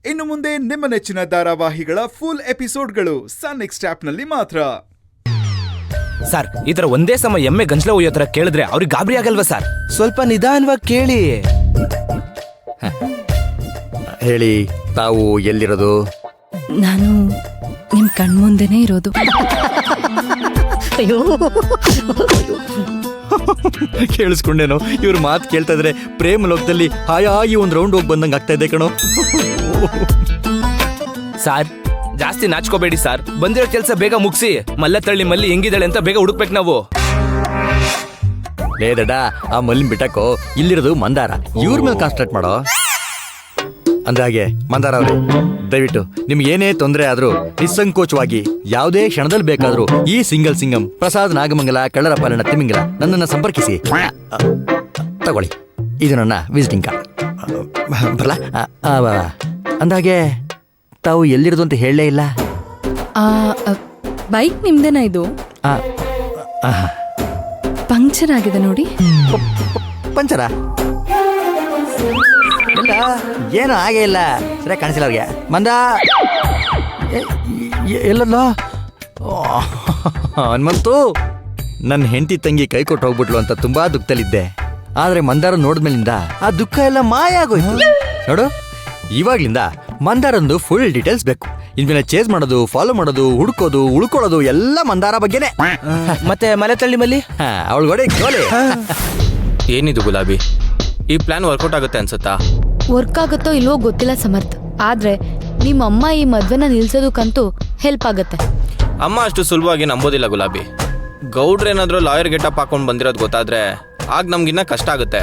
ಇನ್ನು ಮುಂದೆ ನಿಮ್ಮ ನೆಚ್ಚಿನ ಧಾರಾವಾಹಿಗಳ ಫುಲ್ ಎಪಿಸೋಡ್ಗಳು ಸನ್ ನೆಕ್ಸ್ಟ್ ಆಪ್ನಲ್ಲಿ ಮಾತ್ರ. ಸರ್, ಈ ತರ ಒಂದೇ ಸಮ ಎಮ್ಮೆ ಗಂಜಲ ಒಯ್ಯೋ ತರ ಕೇಳಿದ್ರೆ ಅವ್ರಿಗೆ ಗಾಬರಿ ಆಗಲ್ವಾ ಸರ್? ಸ್ವಲ್ಪ ನಿಧಾನವಾಗಿ ಕೇಳಿ. ಹೇಳಿ, ತಾವು ಎಲ್ಲಿರೋದು? ನಾನು ನಿಮ್ ಕಣ್ಮುಂದೆನೇ ಇರೋದು. ಕೇಳಿಸ್ಕೊಂಡೇನೋ? ಇವ್ರ ಮಾತು ಕೇಳ್ತಾ ಇದ್ರೆ ಪ್ರೇಮ ಲೋಕದಲ್ಲಿ ಹಾಯಾಗಿ ಒಂದ್ ರೌಂಡ್ ಹೋಗಿ ಬಂದಂಗೆ ಆಗ್ತಾ ಇದೆ ಕಣೋ. ಸಾರ್, ಜಾಸ್ತಿ ನಾಚ್ಕೋಬೇಡಿ ಸಾರ್. ಬಂದಿರೋ ಕೆಲಸ ಬೇಗ ಮುಗಿಸಿ. ಮಲ್ಲಿ ಹೆಂಗಿದ್ದಾಳೆ ಅಂತ ಬೇಗ ಹುಡುಕ್ಬೇಕು ನಾವು. ಲೇ ದಡ್ಡ, ಆ ಮಲ್ಲಿನ ಬಿಟ್ಟಕ್ಕೋ, ಇಲ್ಲಿರೋದು ಮಂದಾರ. ಇವ್ರ ಮೇಲೆ ಕಾನ್ಸಂಟ್ರೇಟ್ ಮಾಡೋ. ಅಂದಾಗೆ ಮಂದಾರ ಅವ್ರೆ, ದಯವಿಟ್ಟು ನಿಮ್ಗೆ ಏನೇ ತೊಂದರೆ ಆದ್ರೂ ನಿಸ್ಸಂಕೋಚವಾಗಿ ಯಾವುದೇ ಕ್ಷಣದಲ್ಲಿ ಬೇಕಾದ್ರೂ ಈ ಸಿಂಗಲ್ ಸಿಂಗಂ ಪ್ರಸಾದ್ ನಾಗಮಂಗಲ ಕಳ್ಳರಪಾಲನ ತಿಮಿಂಗಲ ನನ್ನನ್ನು ಸಂಪರ್ಕಿಸಿ. ತಗೊಳ್ಳಿ, ಇದು ನನ್ನ ವಿಸಿಟಿಂಗ್ ಕಾರ್ಡ್. ಬರಲಾ? ಅಂದಾಗೆ ತಾವು ಎಲ್ಲಿರೋದು ಅಂತ ಹೇಳಲೇ ಇಲ್ಲ. ಬೈಕ್ ನಿಮ್ದೇನಾ ಇದು? ಪಂಕ್ಚರ್ ಆಗಿದೆ ನೋಡಿ. ಪಂಚರ ಏನು ಹಾಗೆ ಇಲ್ಲ, ಸರಿ ಕಾಣಿಸಿಲ್ಲ ಅವ್ರಿಗೆ. ಮಂದ ಎಲ್ಲಲ್ಲ ಹನುಮಂತು, ನನ್ನ ಹೆಂಡತಿ ತಂಗಿ ಕೈ ಕೊಟ್ಟು ಹೋಗ್ಬಿಟ್ಲು ಅಂತ ತುಂಬಾ ದುಃಖದಲ್ಲಿದ್ದೆ. ಆದ್ರೆ ಮಂದಾರ ನೋಡಿದ್ಮೇಲಿಂದ ಆ ದುಃಖ ಎಲ್ಲ ಮಾಯ ಆಗೋಯ್ತು. ನೋಡು, ಇವಾಗ್ಲಿಂದ ಮಂದಾರಂದು ಫುಲ್ ಡೀಟೇಲ್ಸ್ ಬೇಕು. ಇನ್ಮೇಲೆ ಚೇಸ್ ಮಾಡೋದು, ಫಾಲೋ ಮಾಡೋದು, ಹುಡ್ಕೋದು, ಉಳ್ಕೊಳ್ಳೋದು ಎಲ್ಲ ಮಂದಾರ ಬಗ್ಗೆನೆ. ಮತ್ತೆ ಮಲ್ಲಿ ಅವಳಗೋಡೆ ಗೋಲಿ. ಏನಿದು ಗುಲಾಬಿ, ಈ ಪ್ಲಾನ್ ವರ್ಕೌಟ್ ಆಗುತ್ತೆ ಅನ್ಸುತ್ತಾ? ವರ್ಕ್ ಆಗುತ್ತೋ ಇಲ್ವೋ ಗೊತ್ತಿಲ್ಲ ಸಮರ್ಥ್, ಆದ್ರೆ ನಿಮ್ಮಮ್ಮ ಈ ಮದ್ವೆನ ನಿಲ್ಸೋದಕ್ಕಂತೂ ಹೆಲ್ಪ್ ಆಗತ್ತೆ. ಅಮ್ಮ ಅಷ್ಟು ಸುಲಭವಾಗಿ ನಂಬೋದಿಲ್ಲ ಗುಲಾಬಿ. ಗೌಡ್ರೇನಾದ್ರೂ ಲಾಯರ್ ಗೆಟಪ್ ಹಾಕೊಂಡು ಬಂದಿರೋದು ಗೊತ್ತಾದ್ರೆ ಆಗ ನಮ್ಗಿನ್ನ ಕಷ್ಟ ಆಗುತ್ತೆ.